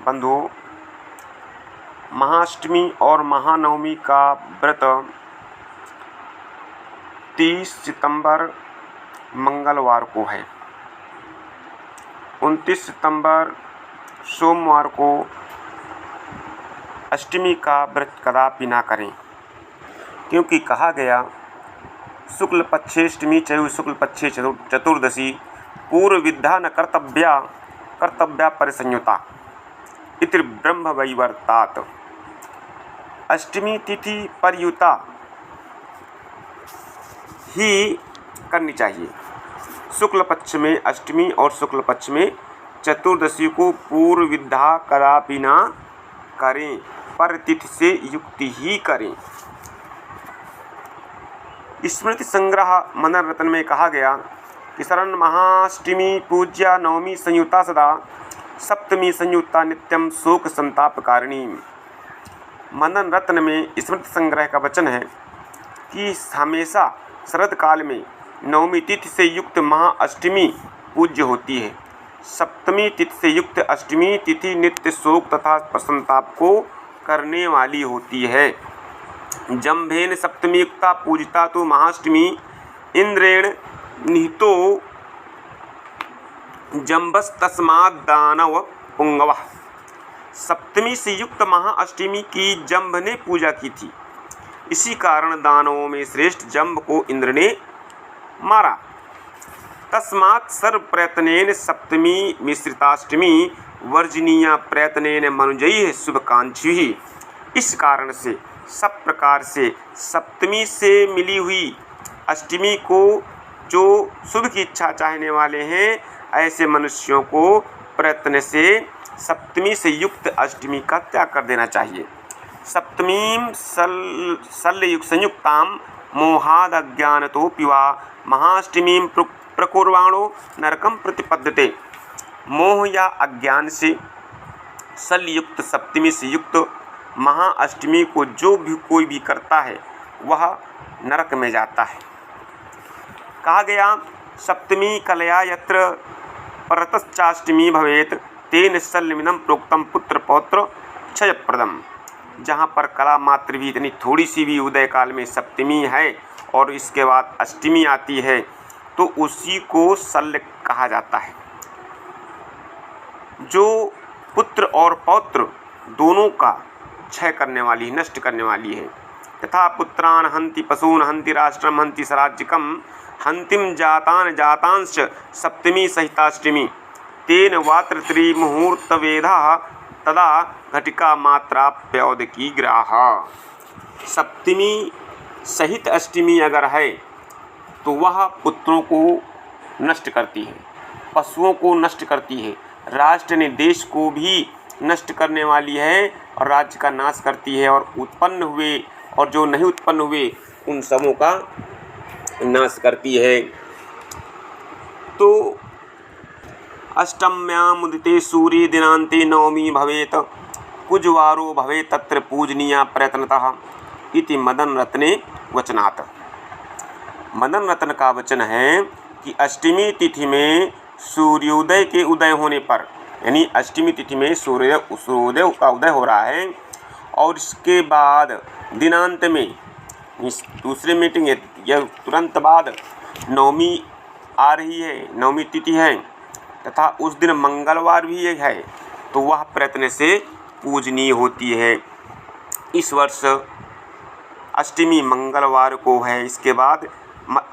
बंधु, महाअष्टमी और महानवमी का व्रत 30 सितंबर मंगलवार को है। 29 सितंबर सोमवार को अष्टमी का व्रत कदापि ना करें, क्योंकि कहा गया शुक्ल पक्षेष्टमी चयु शुक्ल पक्षे चतुर्दशी पूर्व विद्या न कर्तव्या परिसंयुता इति ब्रह्म वैवर्तात। अष्टमी तिथि परयुता ही करनी चाहिए। शुक्ल पक्ष में अष्टमी और शुक्ल पक्ष में चतुर्दशी को पूर्व विद्या कदापि ना करें, पर तिथि से युक्त ही करें। स्मृति संग्रह मनन रत्न में कहा गया कि शरण महाअष्टमी पूज्या नवमी संयुक्ता सदा सप्तमी संयुक्ता नित्यम शोक संताप कारिणी। मनन रत्न में स्मृति संग्रह का वचन है कि हमेशा शरद काल में नवमी तिथि से युक्त महाअष्टमी पूज्य होती है। सप्तमी तिथि से युक्त अष्टमी तिथि नित्य शोक तथा संताप को करने वाली होती है। जम्भेन सप्तमी युक्ता पूजिता तो महाअष्टमी इंद्रेण निहितो जम्बस्तस्माद् दानव पुंगवः। सप्तमी से युक्त महाअष्टमी की जम्भ ने पूजा की थी, इसी कारण दानवों में श्रेष्ठ जम्भ को इंद्र ने मारा। तस्मात् सर्व प्रयत्नेन सप्तमी मिश्रिताष्टमी वर्जनीया प्रयत्नेन मनुजैः शुभकांक्षी। इस कारण से सब प्रकार से सप्तमी से मिली हुई अष्टमी को जो शुभ की इच्छा चाहने वाले हैं, ऐसे मनुष्यों को प्रयत्न से सप्तमी से युक्त अष्टमी का त्याग कर देना चाहिए। सप्तमीं शल्ययुक्त संयुक्ताम मोहाद अज्ञानतोऽपि वा महाअष्टमीं प्रकुर्वाणो नरकम प्रतिपद्यते। मोह या अज्ञान से शल्ययुक्त सप्तमी से युक्त महाअष्टमी को जो भी कोई भी करता है वह नरक में जाता है। कहा गया सप्तमी कलया यत्र परतश्चाष्टमी भवेत तेन शल्यमिदं प्रोक्तम पुत्र पौत्र क्षयप्रदम। जहाँ पर कला मात्र भी इतनी थोड़ी सी भी उदय काल में सप्तमी है और इसके बाद अष्टमी आती है तो उसी को शल्य कहा जाता है, जो पुत्र और पौत्र दोनों का क्षय करने वाली, नष्ट करने वाली है। तथा पुत्रान हंति पशून हंति राष्ट्रम हंति स्वराज्यकम हंतिम जातान जातांश सप्तमी सहिताष्टमी तेन वात्र त्रिमुहूर्त वेदा तदा घटिका मात्राप्योदकी ग्राहा। सप्तमी सहित अष्टमी अगर है तो वह पुत्रों को नष्ट करती है, पशुओं को नष्ट करती है, राष्ट्र ने देश को भी नष्ट करने वाली है और राज्य का नाश करती है, और उत्पन्न हुए और जो नहीं उत्पन्न हुए उन सबों का नाश करती है। तो अष्टम्याम उदिते सूर्य दिनांते नवमी भवेत कुजवारो भवेत तत्र पूजनीया प्रयत्नतः इति मदन रत्ने वचनात्। मदन रत्न का वचन है कि अष्टमी तिथि में सूर्योदय के उदय होने पर, यानी अष्टमी तिथि में सूर्योदय का उदय हो रहा है और इसके बाद दिनांत में दूसरे मीटिंग या तुरंत बाद नवमी आ रही है, नवमी तिथि है तथा उस दिन मंगलवार भी है, तो वह प्रयत्न से पूजनीय होती है। इस वर्ष अष्टमी मंगलवार को है, इसके बाद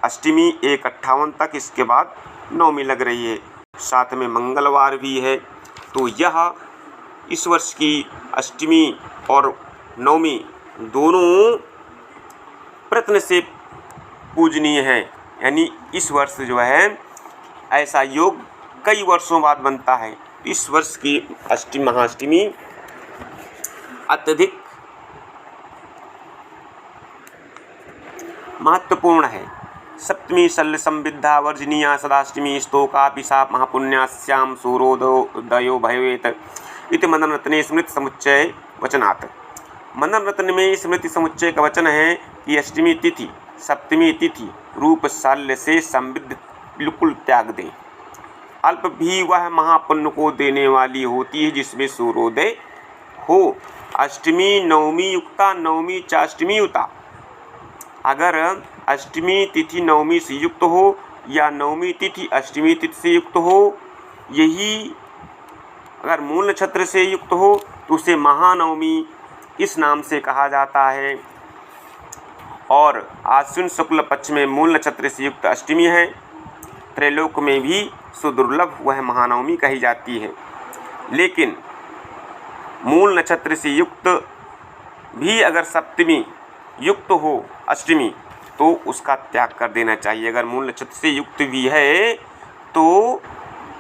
अष्टमी 1:58 तक, इसके बाद नवमी लग रही है, साथ में मंगलवार भी है। तो यह इस वर्ष की अष्टमी और नवमी दोनों प्रयत्न से पूजनीय है। यानी इस वर्ष जो है ऐसा योग कई वर्षों बाद बनता है। इस वर्ष की अष्टमी महाअष्टमी अत्यधिक महत्वपूर्ण है। सप्तमी शल्य संविद्धा वर्जनीया सदाष्टमी स्तोकापि सा महापुण्यास्याम सूर्योदयो भवेत इति मनन रत्ने स्मृति समुच्चय वचनात्। मनन रत्न में स्मृति समुच्चय का वचन है कि अष्टमी तिथि सप्तमी तिथि रूप शल्य से संविद्ध बिल्कुल त्याग दें। अल्प भी वह महापुण्य को देने वाली होती है जिसमें सूर्योदय हो। अष्टमी नवमी युक्ता नवमी चाष्टमी युक्ता, अगर अष्टमी तिथि नवमी से युक्त हो या नवमी तिथि अष्टमी तिथि से युक्त हो, यही अगर मूल नक्षत्र से युक्त हो तो उसे महानवमी इस नाम से कहा जाता है। और आश्विन शुक्ल पक्ष में मूल नक्षत्र से युक्त अष्टमी है, त्रैलोक में भी सुदुर्लभ वह महानवमी कही जाती है। लेकिन मूल नक्षत्र से युक्त भी अगर सप्तमी युक्त हो अष्टमी तो उसका त्याग कर देना चाहिए। अगर मूल नक्षत्र से युक्त भी है तो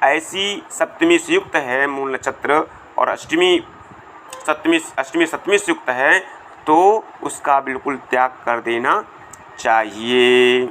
ऐसी सप्तमी से युक्त है मूल नक्षत्र और अष्टमी सप्तमी से युक्त है तो उसका बिल्कुल त्याग कर देना चाहिए।